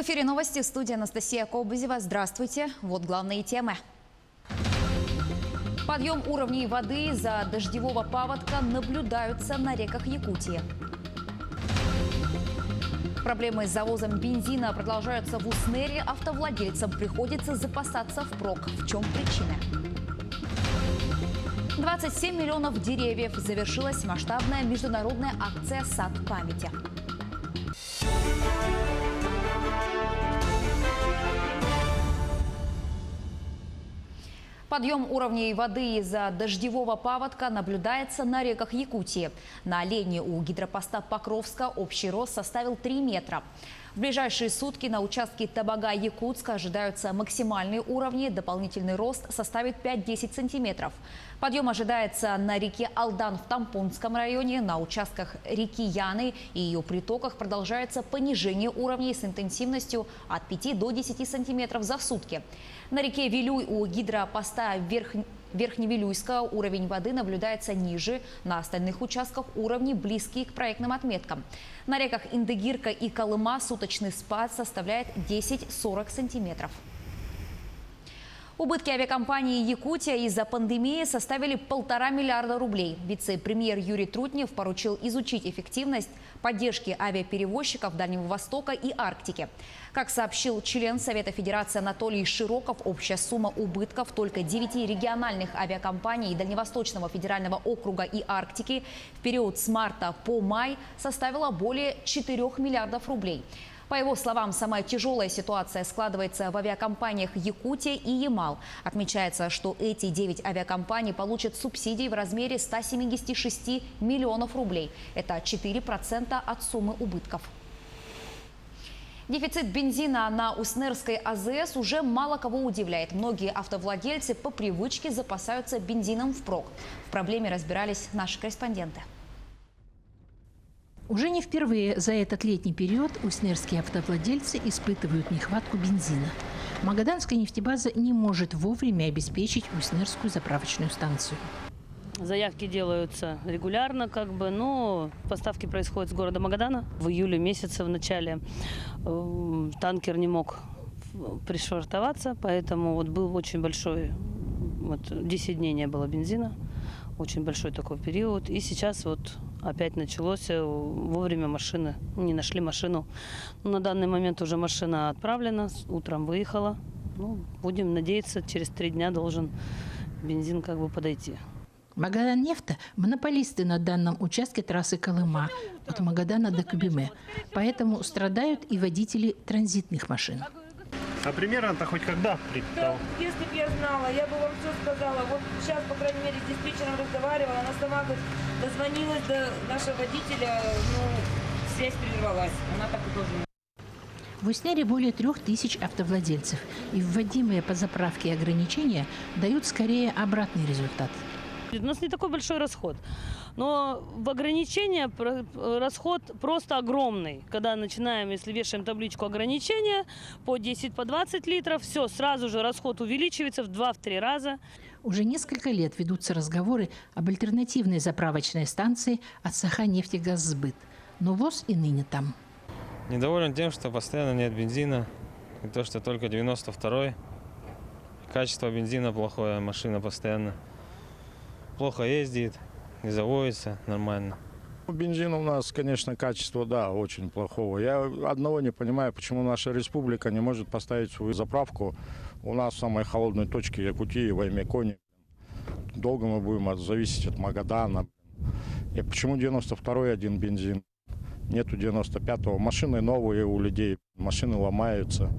эфире новости. В студии Анастасия Кобызева. Здравствуйте. Вот главные темы. Подъем уровней воды из-за дождевого паводка наблюдаются на реках Якутии. Проблемы с завозом бензина продолжаются в Уснере. Автовладельцам приходится запасаться впрок. В чем причина? 27 миллионов деревьев. Завершилась масштабная международная акция «Сад памяти». Подъем уровней воды из-за дождевого паводка наблюдается на реках Якутии. На Олене у гидропоста Покровска общий рост составил 3 метра. В ближайшие сутки на участке Табага-Якутска ожидаются максимальные уровни. Дополнительный рост составит 5-10 сантиметров. Подъем ожидается на реке Алдан в Тампонском районе. На участках реки Яны и ее притоках продолжается понижение уровней с интенсивностью от 5 до 10 сантиметров за сутки. На реке Вилюй у гидропоста Верхневилюйска уровень воды наблюдается ниже. На остальных участках уровни близкие к проектным отметкам. На реках Индыгирка и Колыма суточный спад составляет 10-40 сантиметров. Убытки авиакомпании «Якутия» из-за пандемии составили 1,5 миллиарда рублей. Вице-премьер Юрий Трутнев поручил изучить эффективность поддержки авиаперевозчиков Дальнего Востока и Арктики. Как сообщил член Совета Федерации Анатолий Широков, общая сумма убытков только 9 региональных авиакомпаний Дальневосточного федерального округа и Арктики в период с марта по май составила более 4 миллиардов рублей. По его словам, самая тяжелая ситуация складывается в авиакомпаниях «Якутия» и «Ямал». Отмечается, что эти 9 авиакомпаний получат субсидии в размере 176 миллионов рублей. Это 4% от суммы убытков. Дефицит бензина на Уснерской АЗС уже мало кого удивляет. Многие автовладельцы по привычке запасаются бензином впрок. В проблеме разбирались наши корреспонденты. Уже не впервые за этот летний период уснерские автовладельцы испытывают нехватку бензина. Магаданская нефтебаза не может вовремя обеспечить уснерскую заправочную станцию. Заявки делаются регулярно, но поставки происходят с города Магадана. В июле месяце в начале танкер не мог пришвартоваться, поэтому был очень большой, 10 дней не было бензина, очень большой такой период. И сейчас опять началось, вовремя машины, не нашли машину. На данный момент уже машина отправлена, утром выехала. Будем надеяться, через 3 дня должен бензин подойти. Магаданнефть – монополисты на данном участке трассы Колыма от Магадана до Кубиме. Поэтому страдают и водители транзитных машин. А примерно-то хоть когда прилетал? Да, если бы я знала, я бы вам все сказала. Вот сейчас, по крайней мере, с диспетчером разговаривала, она сама дозвонилась до нашего водителя, связь прервалась. Она так и должна. В Уснере более 3000 автовладельцев, и вводимые по заправке ограничения дают скорее обратный результат. У нас не такой большой расход, но в ограничения расход просто огромный. Когда начинаем, если вешаем табличку ограничения по 10, по 20 литров, все, сразу же расход увеличивается в 2-3 раза. Уже несколько лет ведутся разговоры об альтернативной заправочной станции от Саханефтегазсбыт. Но ВОЗ и ныне там. Недоволен тем, что постоянно нет бензина, и то, что только 92-й. Качество бензина плохое, машина постоянно плохо ездит, не заводится нормально. Бензин у нас, конечно, качество, очень плохого. Я одного не понимаю, почему наша республика не может поставить свою заправку у нас в самой холодной точке Якутии, в Аймеконе. Долго мы будем зависеть от Магадана. И почему 92-й один бензин? Нету 95-го. Машины новые у людей, машины ломаются.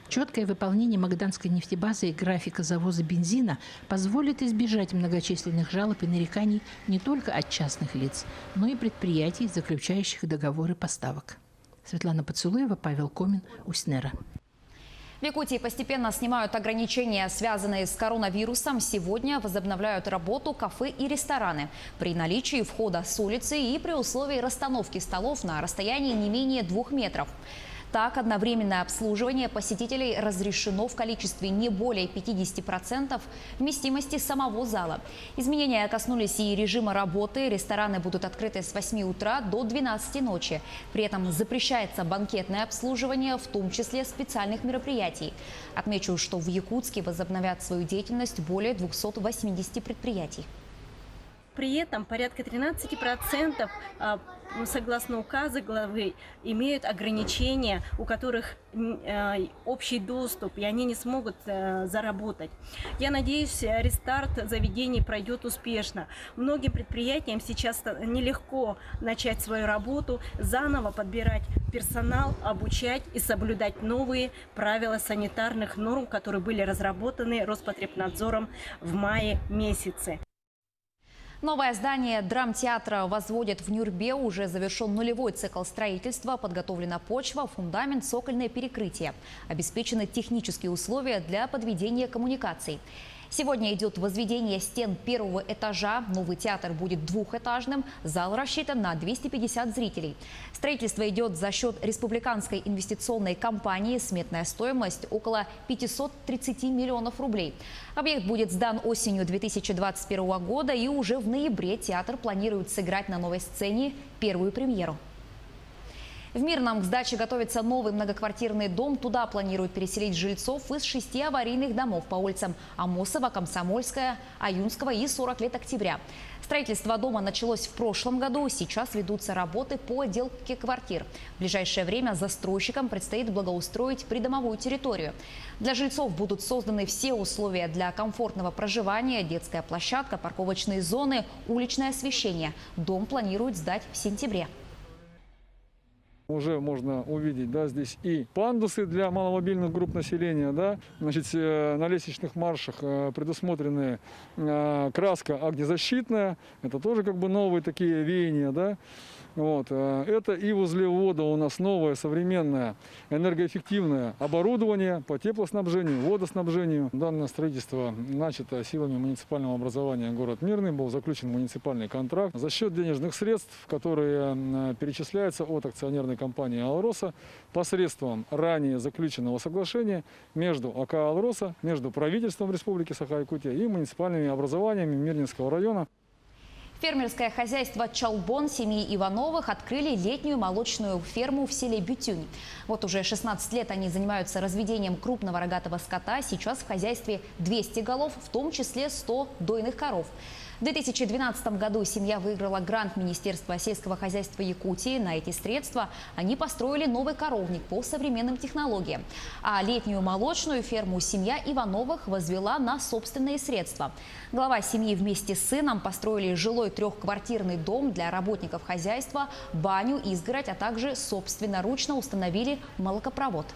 Четкое выполнение Магаданской нефтебазы и графика завоза бензина позволит избежать многочисленных жалоб и нареканий не только от частных лиц, но и предприятий, заключающих договоры поставок. Светлана Поцелуева, Павел Комин, Уснера. В Якутии постепенно снимают ограничения, связанные с коронавирусом. Сегодня возобновляют работу кафе и рестораны при наличии входа с улицы и при условии расстановки столов на расстоянии не менее 2 метров. Так, одновременное обслуживание посетителей разрешено в количестве не более 50% вместимости самого зала. Изменения коснулись и режима работы. Рестораны будут открыты с 8 утра до 12 ночи. При этом запрещается банкетное обслуживание, в том числе специальных мероприятий. Отмечу, что в Якутске возобновят свою деятельность более 280 предприятий. При этом порядка 13%, согласно указу главы, имеют ограничения, у которых общий доступ, и они не смогут заработать. Я надеюсь, рестарт заведений пройдет успешно. Многим предприятиям сейчас нелегко начать свою работу, заново подбирать персонал, обучать и соблюдать новые правила санитарных норм, которые были разработаны Роспотребнадзором в мае месяце. Новое здание драмтеатра возводят в Нюрбе. Уже завершен нулевой цикл строительства. Подготовлена почва, фундамент, цокольное перекрытие. Обеспечены технические условия для подведения коммуникаций. Сегодня идет возведение стен первого этажа. Новый театр будет двухэтажным. Зал рассчитан на 250 зрителей. Строительство идет за счет республиканской инвестиционной компании. Сметная стоимость около 530 миллионов рублей. Объект будет сдан осенью 2021 года. И уже в ноябре театр планирует сыграть на новой сцене первую премьеру. В Мирном к сдаче готовится новый многоквартирный дом. Туда планируют переселить жильцов из 6 аварийных домов по улицам Амосова, Комсомольская, Аюнского и 40 лет октября. Строительство дома началось в прошлом году. Сейчас ведутся работы по отделке квартир. В ближайшее время застройщикам предстоит благоустроить придомовую территорию. Для жильцов будут созданы все условия для комфортного проживания: детская площадка, парковочные зоны, уличное освещение. Дом планируют сдать в сентябре. Уже можно увидеть, да, здесь и пандусы для маломобильных групп населения, да, значит, на лестничных маршах предусмотрены краска огнезащитная, это тоже как бы новые такие веяния, да. Вот. Это и возле ввода у нас новое современное энергоэффективное оборудование по теплоснабжению, водоснабжению. Данное строительство начато силами муниципального образования город Мирный. Был заключен муниципальный контракт. За счет денежных средств, которые перечисляются от акционерной компании «Алроса», посредством ранее заключенного соглашения между АК «Алроса», между правительством Республики Саха-Якутия и муниципальными образованиями Мирнинского района. Фермерское хозяйство «Чолбон» семьи Ивановых открыли летнюю молочную ферму в селе Бютюнь. Вот уже 16 лет они занимаются разведением крупного рогатого скота. Сейчас в хозяйстве 200 голов, в том числе 100 дойных коров. В 2012 году семья выиграла грант Министерства сельского хозяйства Якутии. На эти средства они построили новый коровник по современным технологиям. А летнюю молочную ферму семья Ивановых возвела на собственные средства. Глава семьи вместе с сыном построили жилой трехквартирный дом для работников хозяйства, баню, изгородь, а также собственноручно установили молокопровод.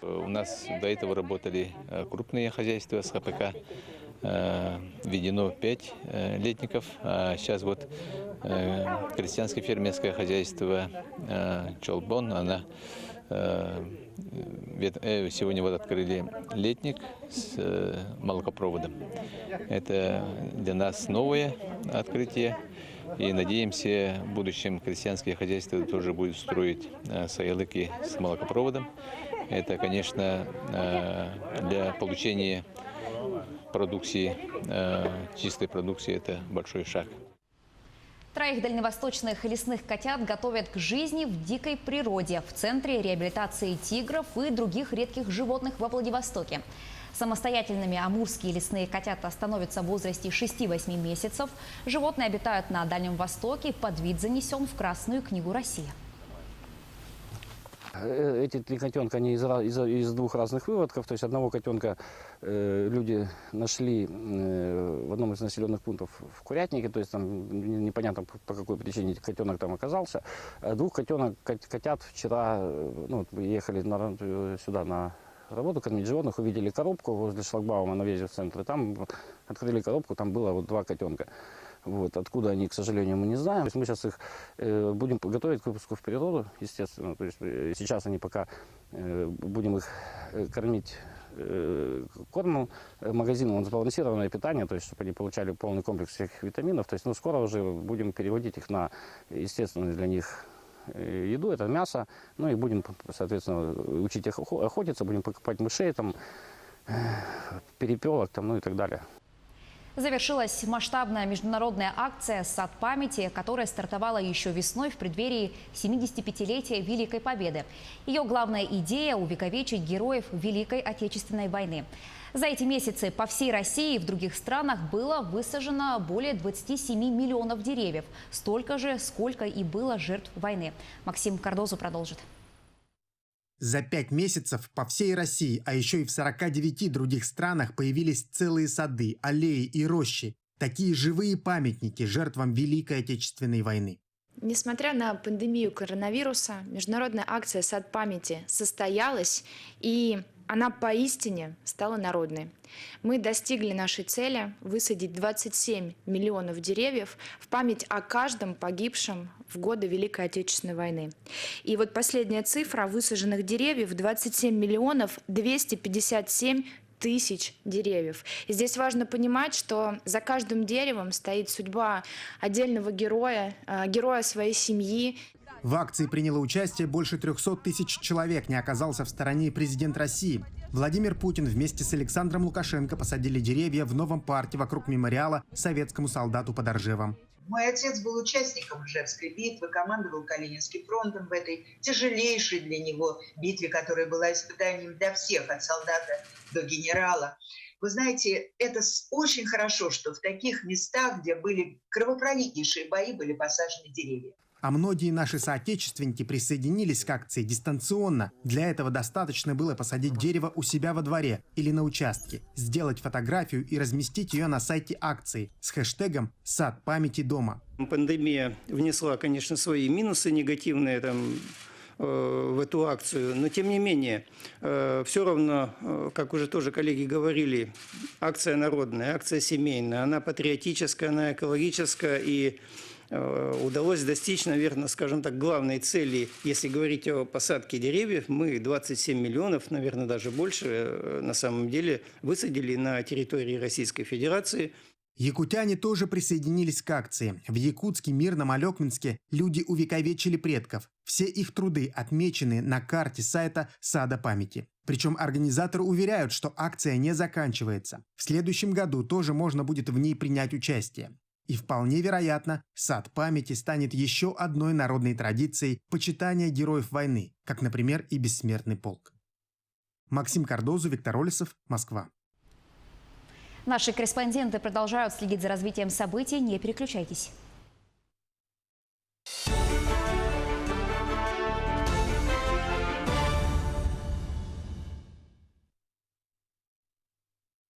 У нас до этого работали крупные хозяйства с ХПК. Введено 5 летников, а сейчас вот крестьянское фермерское хозяйство «Чолбон», она сегодня вот открыли летник с молокопроводом. Это для нас новое открытие, и надеемся, в будущем крестьянские хозяйства тоже будут строить саялыки с молокопроводом. Это, конечно, для получения продукции, чистой продукции, это большой шаг. Троих дальневосточных лесных котят готовят к жизни в дикой природе в Центре реабилитации тигров и других редких животных во Владивостоке. Самостоятельными амурские лесные котята становятся в возрасте 6-8 месяцев. Животные обитают на Дальнем Востоке. Подвид занесен в Красную книгу России. Эти 3 котенка, они из 2 разных выводков. То есть одного котенка люди нашли в одном из населенных пунктов в Курятнике. То есть там непонятно по какой причине котенок там оказался. 2 котят вчера ехали сюда на работу кормить животных, увидели коробку возле шлагбаума на въезде в центр. Там открыли коробку, там было вот 2 котенка. Вот. Откуда они, к сожалению, мы не знаем. То есть мы сейчас их будем готовить к выпуску в природу, естественно. То есть сейчас они пока будем их кормить кормом, магазином сбалансированное питание, то есть чтобы они получали полный комплекс всех витаминов. То есть скоро уже будем переводить их на естественный для них еду, это мясо. Ну и будем, соответственно, учить их охотиться, будем покупать мышей, там, перепелок, там, ну и так далее. Завершилась масштабная международная акция «Сад памяти», которая стартовала еще весной в преддверии 75-летия Великой Победы. Ее главная идея – увековечить героев Великой Отечественной войны. За эти месяцы по всей России и в других странах было высажено более 27 миллионов деревьев. Столько же, сколько и было жертв войны. Максим Кардозу продолжит. За 5 месяцев по всей России, а еще и в 49 других странах появились целые сады, аллеи и рощи. Такие живые памятники жертвам Великой Отечественной войны. Несмотря на пандемию коронавируса, международная акция «Сад памяти» состоялась, и она поистине стала народной. Мы достигли нашей цели высадить 27 миллионов деревьев в память о каждом погибшем в годы Великой Отечественной войны. И вот последняя цифра высаженных деревьев – 27 миллионов 257 тысяч деревьев. И здесь важно понимать, что за каждым деревом стоит судьба отдельного героя, героя своей семьи. В акции приняло участие больше 300 тысяч человек. Не оказался в стороне и президент России. Владимир Путин вместе с Александром Лукашенко посадили деревья в новом парке вокруг мемориала советскому солдату под Ржевом. Мой отец был участником Ржевской битвы, командовал Калининским фронтом в этой тяжелейшей для него битве, которая была испытанием для всех, от солдата до генерала. Вы знаете, это очень хорошо, что в таких местах, где были кровопролитнейшие бои, были посажены деревья. А многие наши соотечественники присоединились к акции дистанционно. Для этого достаточно было посадить дерево у себя во дворе или на участке, сделать фотографию и разместить ее на сайте акции с хэштегом «Сад памяти дома». Пандемия внесла, конечно, свои минусы негативные в эту акцию, но тем не менее, все равно, как уже тоже коллеги говорили, акция народная, акция семейная, она патриотическая, она экологическая, и удалось достичь, наверное, скажем так, главной цели. Если говорить о посадке деревьев, мы 27 миллионов, наверное, даже больше, на самом деле, высадили на территории Российской Федерации. Якутяне тоже присоединились к акции. В Якутске, Мирном, Алекминске люди увековечили предков. Все их труды отмечены на карте сайта «Сада памяти». Причем организаторы уверяют, что акция не заканчивается. В следующем году тоже можно будет в ней принять участие. И вполне вероятно, «Сад памяти» станет еще одной народной традицией почитания героев войны, как, например, и «Бессмертный полк». Максим Кардозу, Виктор Олесов, Москва. Наши корреспонденты продолжают следить за развитием событий. Не переключайтесь.